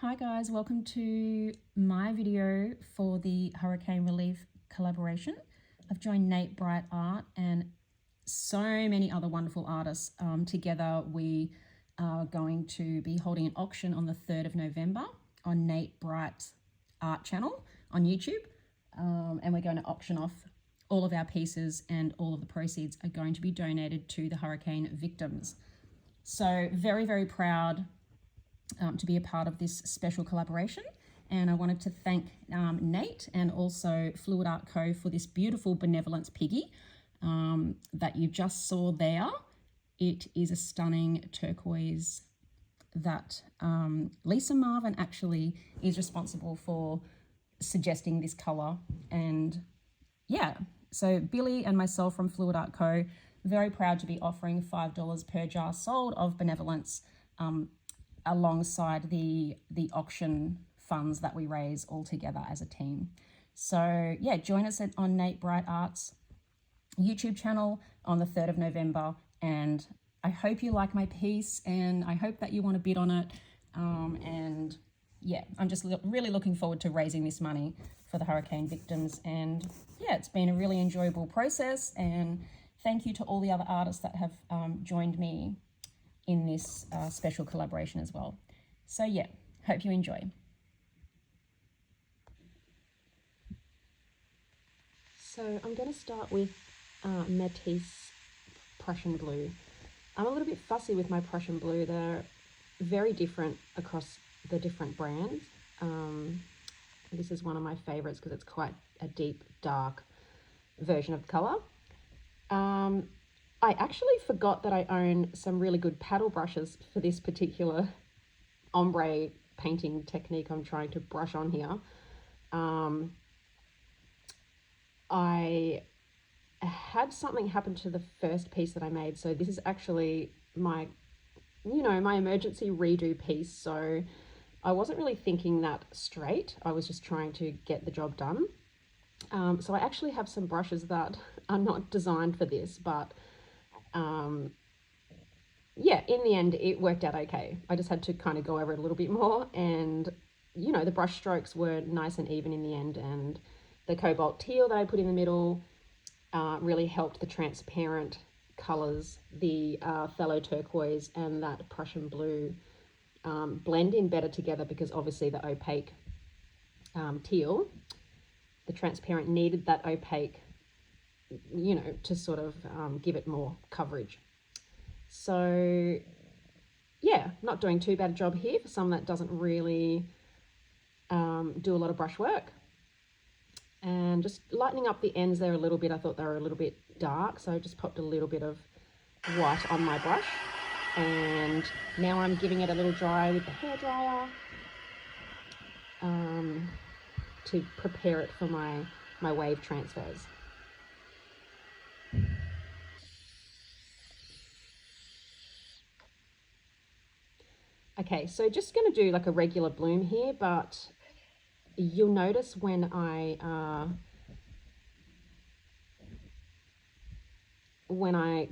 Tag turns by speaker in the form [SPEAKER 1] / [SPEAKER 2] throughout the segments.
[SPEAKER 1] Hi guys, welcome to my video for the Hurricane Relief collaboration. I've joined Nate Bright Art and so many other wonderful artists. Together we are going to be holding an auction on the 3rd of November on Nate Bright Art channel on YouTube. And we're going to auction off all of our pieces, and all of the proceeds are going to be donated to the hurricane victims. So very, very proud to be a part of this special collaboration, and I wanted to thank Nate and also Sheleeart Co for this beautiful benevolence piggy that you just saw there. It is a stunning turquoise that Lisa Marvin actually is responsible for suggesting this color. And yeah, so Billy and myself from Sheleeart Co, very proud to be offering $5 per jar sold of benevolence alongside the auction funds that we raise all together as a team. So yeah, join us on Nate Bright Art's YouTube channel on the 3rd of November, and I hope you like my piece, and I hope that you want to bid on it. And yeah, I'm just really looking forward to raising this money for the hurricane victims. And yeah, it's been a really enjoyable process, and thank you to all the other artists that have joined me in this special collaboration as well. So yeah, hope you enjoy. So I'm going to start with Matisse Prussian Blue. I'm a little bit fussy with my Prussian Blue. They're very different across the different brands. This is one of my favorites because it's quite a deep, dark version of the color. I actually forgot that I own some really good paddle brushes for this particular ombre painting technique I'm trying to brush on here. I had something happen to the first piece that I made, so this is actually my emergency redo piece. So I wasn't really thinking that straight. I was just trying to get the job done. So I actually have some brushes that are not designed for this, but yeah, in the end it worked out okay. I just had to kind of go over it a little bit more, and the brush strokes were nice and even in the end, and the cobalt teal that I put in the middle really helped the transparent colors, the phthalo turquoise and that Prussian blue blend in better together, because obviously the opaque teal, the transparent, needed that opaque to sort of give it more coverage. So yeah, not doing too bad a job here for someone that doesn't really do a lot of brush work. And just lightening up the ends there a little bit. I thought they were a little bit dark, so I just popped a little bit of white on my brush, and now I'm giving it a little dry with the hairdryer to prepare it for my wave transfers. Okay, so just going to do like a regular bloom here, but you'll notice when I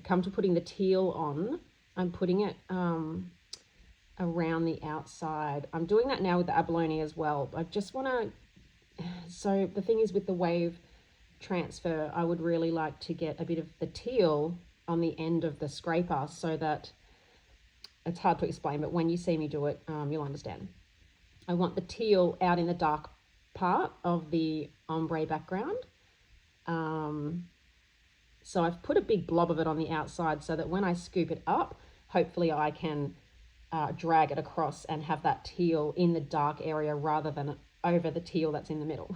[SPEAKER 1] come to putting the teal on, I'm putting it around the outside. I'm doing that now with the abalone as well. I just want to, so the thing is with the wave transfer, I would really like to get a bit of the teal on the end of the scraper, so that it's hard to explain, but when you see me do it, you'll understand. I want the teal out in the dark part of the ombre background. So I've put a big blob of it on the outside so that when I scoop it up, hopefully I can drag it across and have that teal in the dark area rather than over the teal that's in the middle.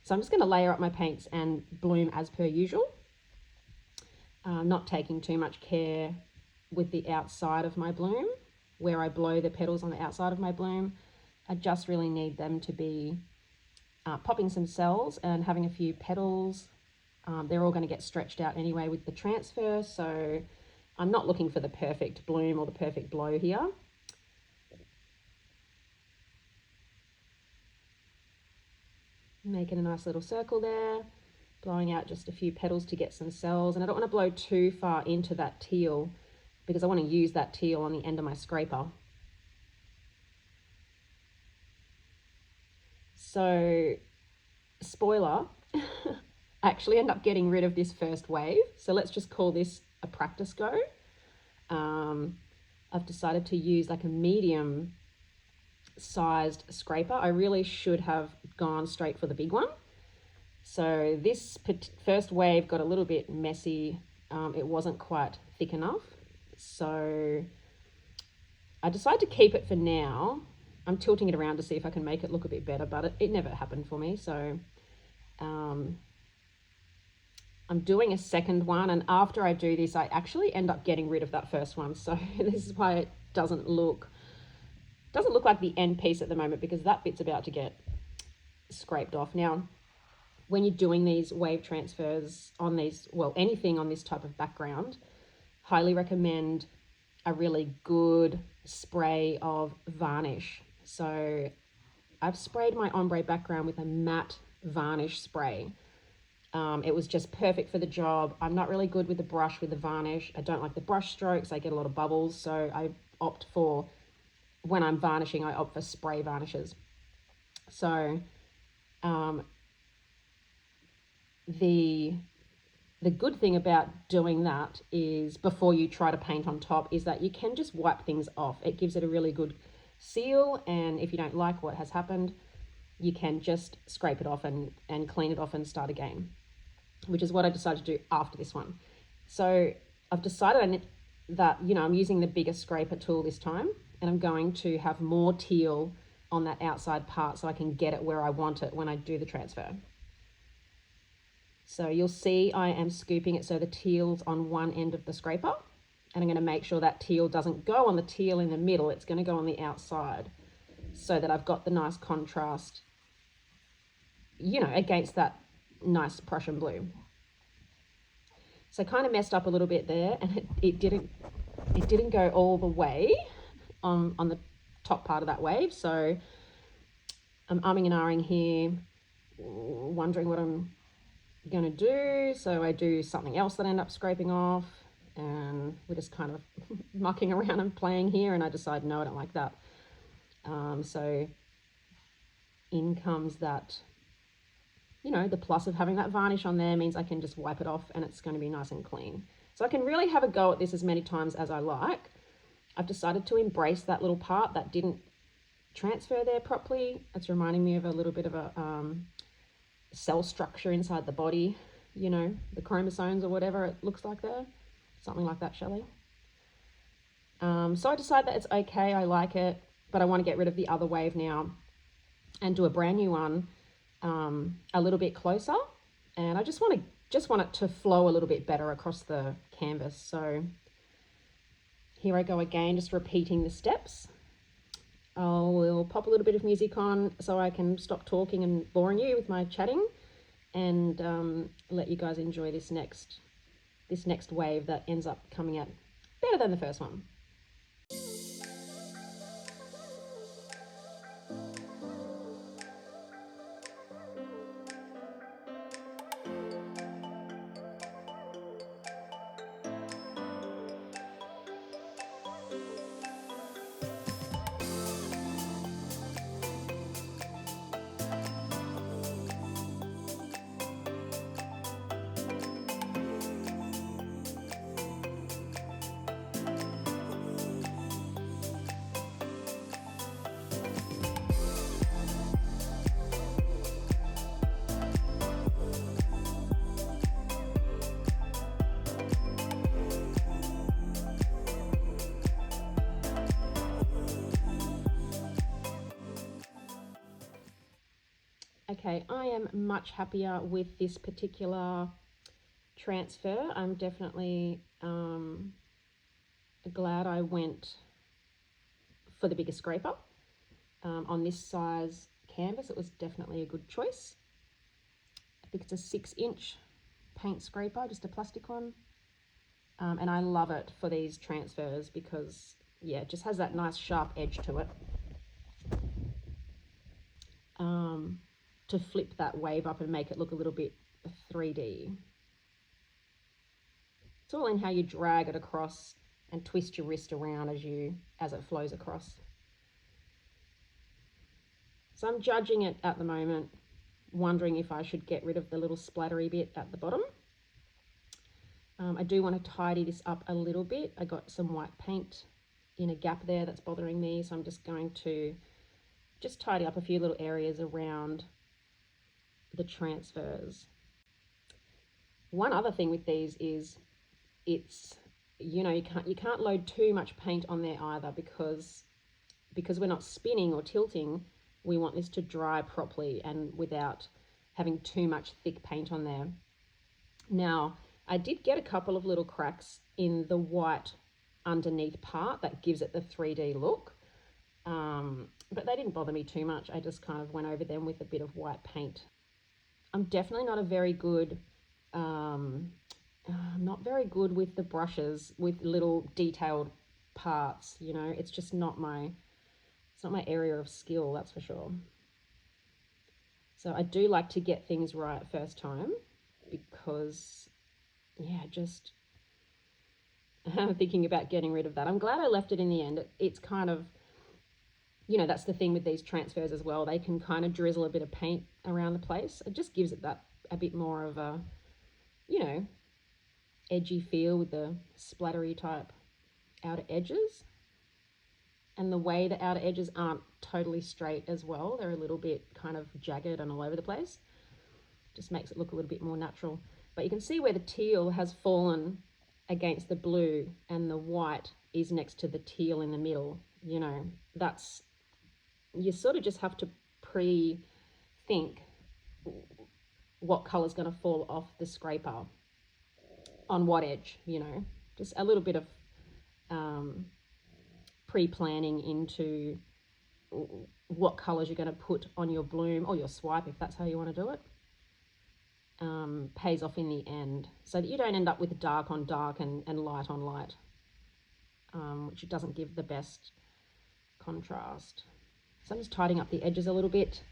[SPEAKER 1] So I'm just going to layer up my paints and bloom as per usual. Not taking too much care with the outside of my bloom, where I blow the petals on the outside of my bloom. I just really need them to be popping some cells and having a few petals. They're all going to get stretched out anyway with the transfer, so I'm not looking for the perfect bloom or the perfect blow here. Making a nice little circle there, blowing out just a few petals to get some cells, and I don't want to blow too far into that teal because I want to use that teal on the end of my scraper. So, spoiler, I actually end up getting rid of this first wave. So let's just call this a practice go. I've decided to use like a medium sized scraper. I really should have gone straight for the big one. So this first wave got a little bit messy. It wasn't quite thick enough. So I decided to keep it for now. I'm tilting it around to see if I can make it look a bit better, but it never happened for me. So I'm doing a second one, and after I do this, I actually end up getting rid of that first one. So this is why it doesn't look like the end piece at the moment, because that bit's about to get scraped off. Now, when you're doing these wave transfers on these, well, anything on this type of background, highly recommend a really good spray of varnish. So I've sprayed my ombre background with a matte varnish spray. It was just perfect for the job. I'm not really good with the brush with the varnish. I don't like the brush strokes. I get a lot of bubbles. So I opt for, when I'm varnishing, I opt for spray varnishes. So the good thing about doing that is, before you try to paint on top, is that you can just wipe things off. It gives it a really good seal, and if you don't like what has happened, you can just scrape it off and clean it off and start again, which is what I decided to do after this one. So I've decided that, you know, I'm using the bigger scraper tool this time, and I'm going to have more teal on that outside part so I can get it where I want it when I do the transfer. So you'll see I am scooping it so the teal's on one end of the scraper, and I'm going to make sure that teal doesn't go on the teal in the middle. It's going to go on the outside, so that I've got the nice contrast, you know, against that nice Prussian blue. So I kind of messed up a little bit there, and it didn't go all the way on the top part of that wave. So I'm umming and ahhing here, wondering what I'm going to do. So I do something else that I end up scraping off, and we're just kind of mucking around and playing here, and I decide, no, I don't like that. So in comes that, you know, the plus of having that varnish on there means I can just wipe it off and it's going to be nice and clean. So I can really have a go at this as many times as I like. I've decided to embrace that little part that didn't transfer there properly. It's reminding me of a little bit of a cell structure inside the body, you know, the chromosomes or whatever it looks like there. Something like that, Shelley. So I decided that it's okay, I like it, but I want to get rid of the other wave now and do a brand new one a little bit closer, and I just want it to flow a little bit better across the canvas. So here I go again, just repeating the steps. I will pop a little bit of music on so I can stop talking and boring you with my chatting, and let you guys enjoy this next wave that ends up coming out better than the first one. Okay, I am much happier with this particular transfer. I'm definitely glad I went for the bigger scraper. On this size canvas, it was definitely a good choice. I think it's a 6-inch paint scraper, just a plastic one. And I love it for these transfers because, yeah, it just has that nice sharp edge to it. To flip that wave up and make it look a little bit 3D. It's all in how you drag it across and twist your wrist around as it flows across. So I'm judging it at the moment, wondering if I should get rid of the little splattery bit at the bottom. I do want to tidy this up a little bit. I got some white paint in a gap there that's bothering me, so I'm just going to just tidy up a few little areas around the transfers. One other thing with these is it's, you know, you can't load too much paint on there either, because we're not spinning or tilting. We want this to dry properly and without having too much thick paint on there. Now, I did get a couple of little cracks in the white underneath part that gives it the 3D look, but they didn't bother me too much. I just kind of went over them with a bit of white paint. I'm definitely not a very good, not very good with the brushes with little detailed parts, you know. It's just not my, it's not my area of skill, that's for sure. So I do like to get things right first time, because yeah, just I'm thinking about getting rid of that. I'm glad I left it in the end. It's kind of, you know, that's the thing with these transfers as well. They can kind of drizzle a bit of paint around the place. It just gives it that a bit more of a, you know, edgy feel with the splattery type outer edges. And the way the outer edges aren't totally straight as well. They're a little bit kind of jagged and all over the place. Just makes it look a little bit more natural. But you can see where the teal has fallen against the blue and the white is next to the teal in the middle. You know, that's, you sort of just have to pre-think what color's going to fall off the scraper on what edge, you know. Just a little bit of pre-planning into what colors you're going to put on your bloom or your swipe, if that's how you want to do it. Pays off in the end, so that you don't end up with dark on dark and light on light, which doesn't give the best contrast. So I'm just tidying up the edges a little bit.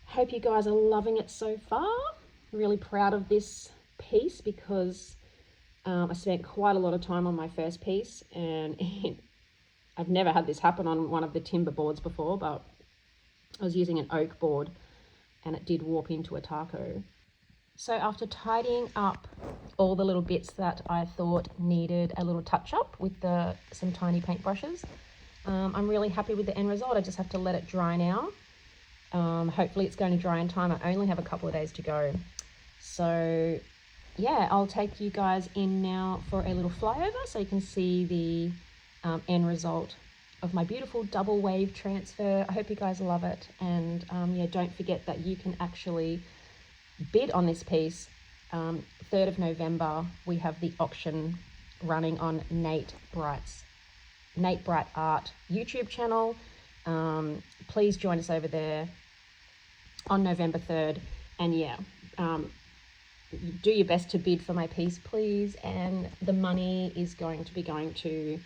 [SPEAKER 1] Hope you guys are loving it so far. I'm really proud of this piece because I spent quite a lot of time on my first piece, and I've never had this happen on one of the timber boards before, but I was using an oak board and it did warp into a taco. So after tidying up all the little bits that I thought needed a little touch up with some tiny paintbrushes, I'm really happy with the end result. I just have to let it dry now. Hopefully it's going to dry in time. I only have a couple of days to go. So yeah, I'll take you guys in now for a little flyover so you can see the end result of my beautiful double wave transfer. I hope you guys love it. And yeah, don't forget that you can actually bid on this piece. 3rd of November, we have the auction running on Nate Bright Art YouTube channel. Please join us over there on November 3rd. And yeah, do your best to bid for my piece, please. And the money is going to be going to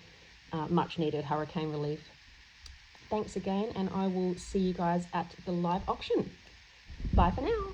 [SPEAKER 1] much needed hurricane relief. Thanks again, and I will see you guys at the live auction. Bye for now.